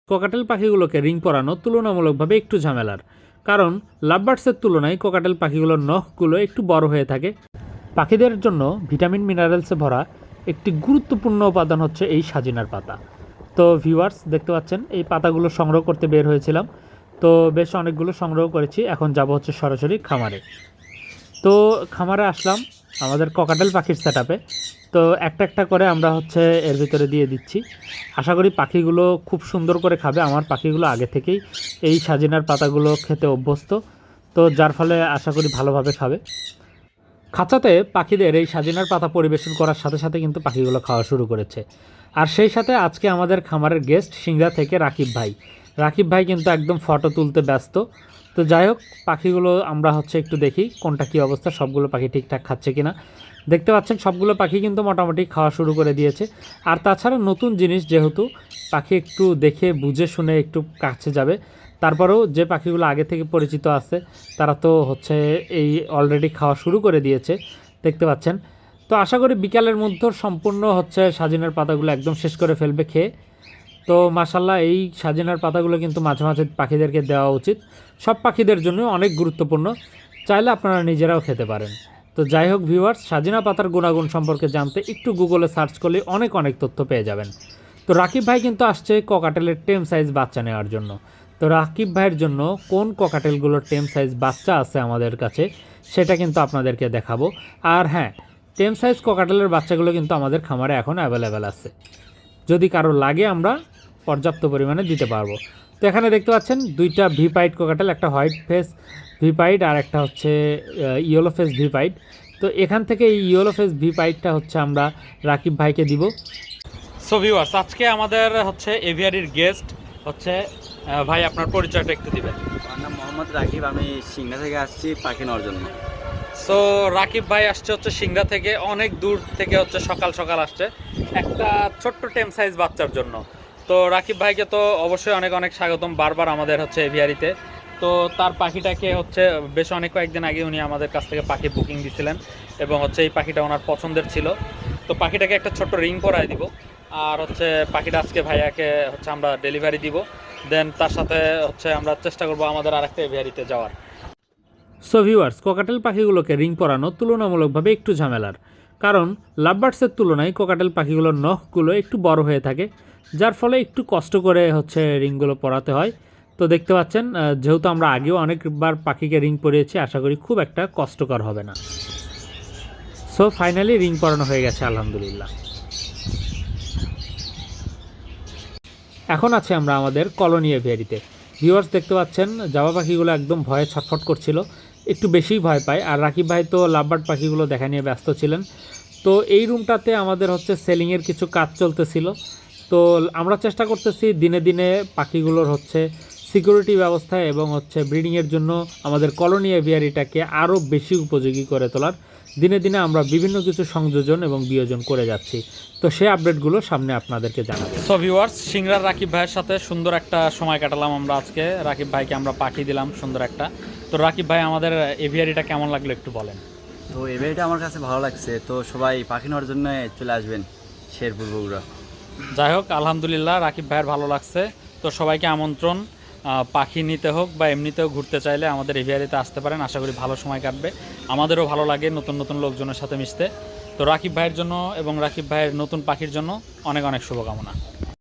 Cockatiel পাখিগুলোকে ring পরানো তুলনামূলকভাবে একটু ঝামেলার, কারণ লাভবার্ডসের তুলনায় ককাটেল পাখিগুলোর নখগুলো একটু বড় হয়ে থাকে। পাখিদের জন্য ভিটামিন মিনারেলসে ভরা একটি গুরুত্বপূর্ণ উপাদান হচ্ছে এই সাজিনার পাতা। তো ভিউয়ার্স দেখতে পাচ্ছেন এই পাতাগুলো সংগ্রহ করতে বের হয়েছিলাম, তো বেশ অনেকগুলো সংগ্রহ করেছি। এখন যাব হচ্ছে সরাসরি খামারে। তো খামারে আসলাম আমাদের ককাটেল পাখির সেটআপে। তো একটা একটা করে আমরা হচ্ছে এর ভিতরে দিয়ে দিচ্ছি। আশা করি পাখিগুলো খুব সুন্দর করে খাবে। আমার পাখিগুলো আগে থেকেই এই সাজিনার পাতাগুলো খেতে অভ্যস্ত, তো যার ফলে আশা করি ভালোভাবে খাবে। খাঁচাতে পাখিদের এই সাজিনার পাতা পরিবেশন করার সাথে সাথে কিন্তু পাখিগুলো খাওয়া শুরু করেছে। আর সেই সাথে আজকে আমাদের খামারের গেস্ট সিংড়া থেকে রাকিব ভাই। রাকিব ভাই কিন্তু একদম ফটো তুলতে ব্যস্ত। তো যাই হোক, পাখিগুলো আমরা হচ্ছে একটু দেখি কোনটা কী অবস্থা, সবগুলো পাখি ঠিকঠাক খাচ্ছে কিনা। দেখতে পাচ্ছেন সবগুলো পাখি কিন্তু মোটামুটি খাওয়া শুরু করে দিয়েছে। আর তাছাড়া নতুন জিনিস যেহেতু, পাখি একটু দেখে বুঝে শুনে একটু কাছে যাবে। তারপরেও যে পাখিগুলো আগে থেকে পরিচিত আছে তারা তো হচ্ছে এই অলরেডি খাওয়া শুরু করে দিয়েছে, দেখতে পাচ্ছেন। তো আশা করি বিকালের মধ্যে সম্পূর্ণ হচ্ছে সাজিনার পাতাগুলো একদম শেষ করে ফেলবে খেয়ে। তো মাশাল্লাহ, এই সাজিনার পাতাগুলো কিন্তু মাঝে মাঝে পাখিদেরকে দেওয়া উচিত। সব পাখিদের জন্য অনেক গুরুত্বপূর্ণ, চাইলে আপনারা নিজেরাও খেতে পারেন। তো যাই হোক ভিউয়ার্স, সাজিনা পাতার গুণাগুণ সম্পর্কে জানতে একটু গুগলে সার্চ করলে অনেক অনেক তথ্য পেয়ে যাবেন। তো রাকিব ভাই কিন্তু আসছে ককাটেলের টেম সাইজ বাচ্চা নেওয়ার জন্য। তো রাকিব ভাইয়ের জন্য কোন ককাটেলগুলোর টেম সাইজ বাচ্চা আছে আমাদের কাছে সেটা কিন্তু আপনাদেরকে দেখাবো। আর হ্যাঁ, টেম সাইজ ককাটেলের বাচ্চাগুলো কিন্তু আমাদের খামারে এখন অ্যাভেলেবেল আছে, যদি কারো লাগে আমরা পর্যাপ্ত পরিমাণে দিতে পারবো। তো এখানে দেখতে পাচ্ছেন দুইটা ভিপাইড কোকাটেল, একটা হোয়াইট ফেস ভিপাইড আর একটা হচ্ছে ইয়েলো ফেস ভিপাইড। তো এখান থেকে এই ইয়েলো ফেস ভিপাইডটা হচ্ছে আমরা রাকিব ভাইকে দিব। সো ভিউয়ার্স, আজকে আমাদের হচ্ছে এভিয়ারির গেস্ট হচ্ছে ভাই, আপনার পরিচয়টা একটু দিবেন। আমার নাম মোহাম্মদ রাকিব, আমি সিংড়া থেকে আসছি পাখি নেওয়ার জন্য। সো রাকিব ভাই আসছে হচ্ছে সিংড়া থেকে, অনেক দূর থেকে হচ্ছে সকাল সকাল আসছে একটা ছোট্ট টেম সাইজ বাচ্চার জন্য। তো রাকিব ভাইকে তো অবশ্যই অনেক অনেক স্বাগতম বারবার আমাদের হচ্ছে এভিয়ারিতে। তো তার পাখিটাকে হচ্ছে বেশ অনেক কয়েকদিন আগে উনি আমাদের কাছ থেকে পাখি বুকিং দিয়েছিলেন এবং হচ্ছে এই পাখিটা ওনার পছন্দের ছিল। তো পাখিটাকে একটা ছোট্ট রিং পরায় দিব, আর হচ্ছে পাখিটা আজকে ভাইয়াকে হচ্ছে আমরা ডেলিভারি দিব। দেন তার সাথে হচ্ছে আমরা চেষ্টা করবো আমাদের আরেকটা এভিয়ারিতে যাওয়ার। সো ভিউয়ার্স, ককাটেল পাখিগুলোকে রিং পরানো তুলনামূলকভাবে একটু ঝামেলার, কারণ লাভবার্ডসের তুলনায় ককাটেল পাখিগুলোর নখগুলো একটু বড় হয়ে থাকে, যার ফলে একটু কষ্ট করে হচ্ছে রিংগুলো পরাতে হয়। তো দেখতে পাচ্ছেন, যেহেতু আমরা আগেও অনেকবার পাখিকে রিং পরিয়েছি, আশা করি খুব একটা কষ্টকর হবে না। সো ফাইনালি রিং পরানো হয়ে গেছে আলহামদুলিল্লাহ। এখন আছে আমরা আমাদের কলোনি এভিয়ারিতে। ভিউয়ার্স দেখতে পাচ্ছেন জাবা পাখিগুলো একদম ভয়ে ছটফট করছিল, একটু বেশিই ভয় পায়। আর রাকিব ভাই তো লাভবার্ড পাখিগুলো দেখা নিয়ে ব্যস্ত ছিলেন। তো এই রুমটাতে আমাদের হচ্ছে সেলিংয়ের কিছু কাজ চলতেছিল। তো আমরা চেষ্টা করতেছি দিনে দিনে পাখিগুলোর হচ্ছে সিকিউরিটি ব্যবস্থা এবং হচ্ছে ব্রিডিংয়ের জন্য আমাদের কলোনি এভিয়ারিটাকে আরও বেশি উপযোগী করে তোলার। দিনে দিনে আমরা বিভিন্ন কিছু সংযোজন এবং বিয়োজন করে যাচ্ছি। তো সেই আপডেটগুলো সামনে আপনাদেরকে জানাবো। সো ভিউয়ার্স, সিংড়ার রাকিব ভাইয়ের সাথে সুন্দর একটা সময় কাটালাম আমরা আজকে। রাকিব ভাইকে আমরা পাখি দিলাম সুন্দর একটা। তো রাকিব ভাই, আমাদের এভিয়ারিটা কেমন লাগলো একটু বলেন। তো এবারটা আমার কাছে ভালো লাগছে, তো সবাই পাখি নেওয়ার জন্য চলে আসবেন শেরপুর বগুড়া। যাই হোক আলহামদুলিল্লাহ, রাকিব ভাইয়ের ভালো লাগছে। তো সবাইকে আমন্ত্রণ, পাখি নিতে হোক বা এমনিতেও ঘুরতে চাইলে আমাদের এভিয়ারিতে আসতে পারেন। আশা করি ভালো সময় কাটবে, আমাদেরও ভালো লাগে নতুন নতুন লোকজনের সাথে মিশতে। তো রাকিব ভাইয়ের জন্য এবং রাকিব ভাইয়ের নতুন পাখির জন্য অনেক অনেক শুভকামনা।